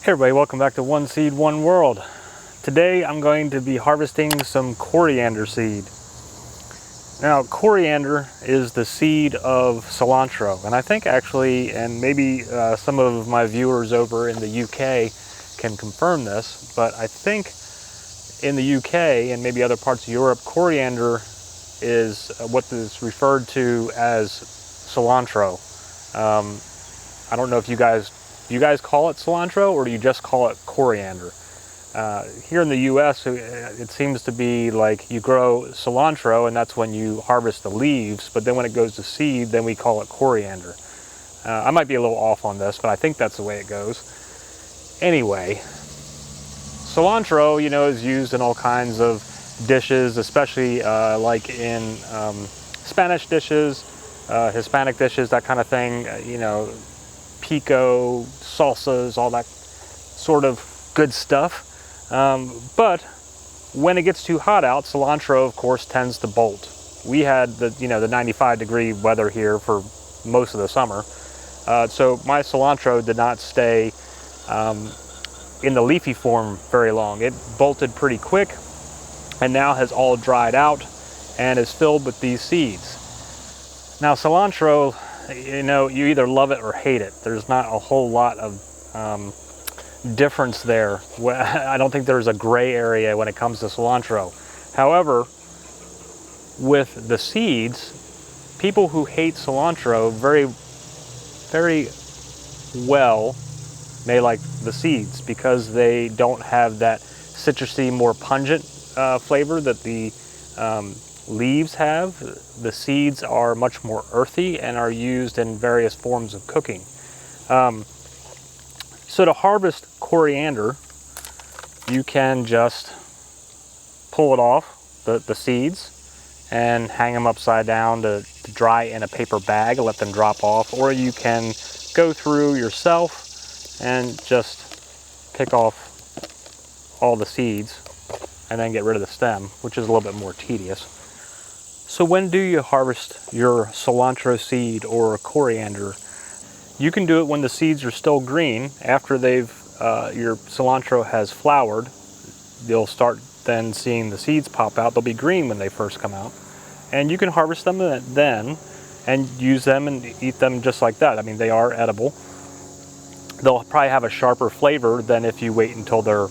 Hey everybody, welcome back to One Seed, One World. Today I'm going to be harvesting some coriander seed. Now, coriander is the seed of cilantro, and I think actually, and maybe some of my viewers over in the UK can confirm this, but I think in the UK and maybe other parts of Europe, coriander is what is referred to as cilantro. I don't know if you guys call it cilantro, or do you just call it coriander? Here in the US, it seems to be like you grow cilantro and that's when you harvest the leaves, but then when it goes to seed, then we call it coriander. I might be a little off on this, but I think that's the way it goes. Anyway, cilantro, is used in all kinds of dishes, especially like in Spanish dishes, Hispanic dishes, that kind of thing, pico, salsas, all that sort of good stuff. But when it gets too hot out, cilantro, of course, tends to bolt. We had the 95-degree weather here for most of the summer. So my cilantro did not stay in the leafy form very long. It bolted pretty quick and now has all dried out and is filled with these seeds. Now, cilantro, you either love it or hate it. There's not a whole lot of difference there. I don't think there's a gray area when it comes to cilantro. However, with the seeds, people who hate cilantro very well may like the seeds because they don't have that citrusy, more pungent flavor that the leaves have. The seeds are much more earthy and are used in various forms of cooking. So to harvest coriander, you can just pull it off, the seeds, and hang them upside down to dry in a paper bag and let them drop off. Or you can go through yourself and just pick off all the seeds and then get rid of the stem, which is a little bit more tedious. So when do you harvest your cilantro seed or coriander? You can do it when the seeds are still green. After your cilantro has flowered, you'll start then seeing the seeds pop out. They'll be green when they first come out. And you can harvest them then and use them and eat them just like that. I mean, they are edible. They'll probably have a sharper flavor than if you wait until they're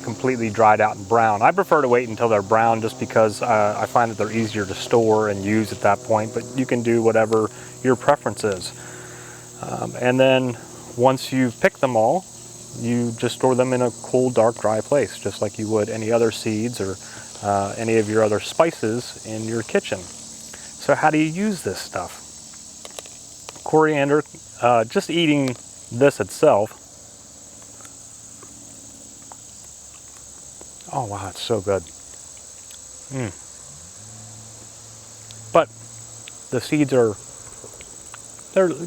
completely dried out and brown. I prefer to wait until they're brown just because I find that they're easier to store and use at that point, but you can do whatever your preference is. And then once you've picked them all, you just store them in a cool, dark, dry place, just like you would any other seeds or any of your other spices in your kitchen. So how do you use this stuff? Coriander, just eating this itself, oh wow, it's so good. But the seeds they're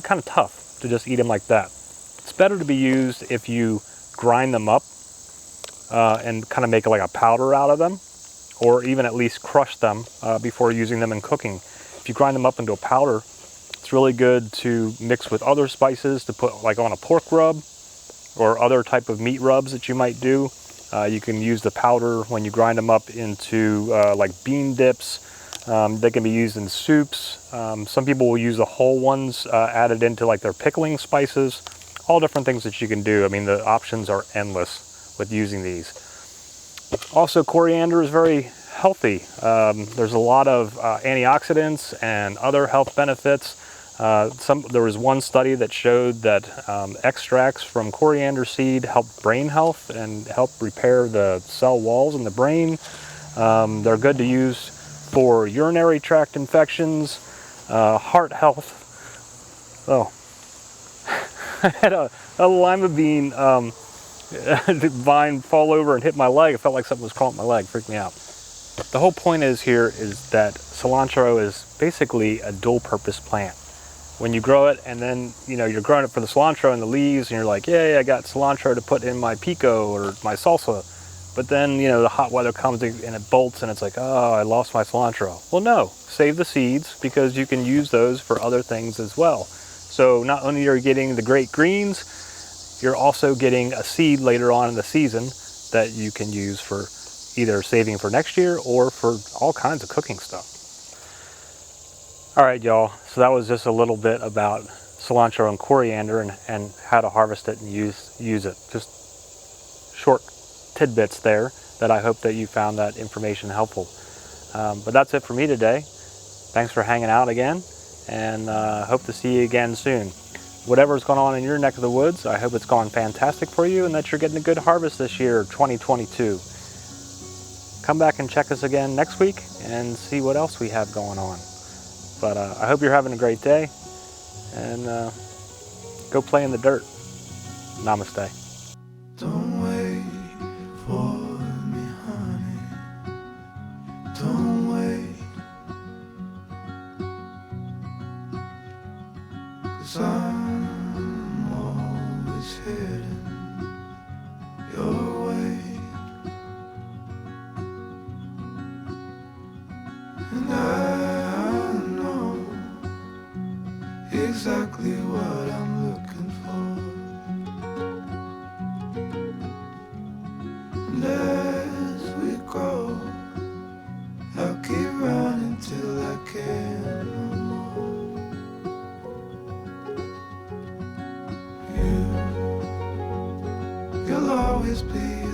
kind of tough to just eat them like that. It's better to be used if you grind them up and kind of make like a powder out of them, or even at least crush them before using them in cooking. If you grind them up into a powder, it's really good to mix with other spices to put like on a pork rub or other type of meat rubs that you might do. You can use the powder when you grind them up into like bean dips. They can be used in soups. Some people will use the whole ones added into like their pickling spices. All different things that you can do. I mean, the options are endless with using these. Also, coriander is very healthy. There's a lot of antioxidants and other health benefits. There was one study that showed that extracts from coriander seed help brain health and help repair the cell walls in the brain. They're good to use for urinary tract infections, heart health. Oh, I had a lima bean vine fall over and hit my leg. It felt like something was caught my leg, freaked me out. The whole point is that cilantro is basically a dual-purpose plant. When you grow it and then, you're growing it for the cilantro and the leaves and you're like, yay, I got cilantro to put in my pico or my salsa. But then, the hot weather comes and it bolts and it's like, oh, I lost my cilantro. Well, no, save the seeds because you can use those for other things as well. So not only are you getting the great greens, you're also getting a seed later on in the season that you can use for either saving for next year or for all kinds of cooking stuff. All right, y'all, so that was just a little bit about cilantro and coriander and how to harvest it and use it. Just short tidbits there that I hope that you found that information helpful. But that's it for me today. Thanks for hanging out again, and hope to see you again soon. Whatever's going on in your neck of the woods, I hope it's gone fantastic for you and that you're getting a good harvest this year, 2022. Come back and check us again next week and see what else we have going on. But I hope you're having a great day, and go play in the dirt. Namaste. Don't wait for me, honey. Don't wait, 'cause I'm always heading your way, and I know exactly what I'm looking for. And as we go, I'll keep running till I can no more. You'll always be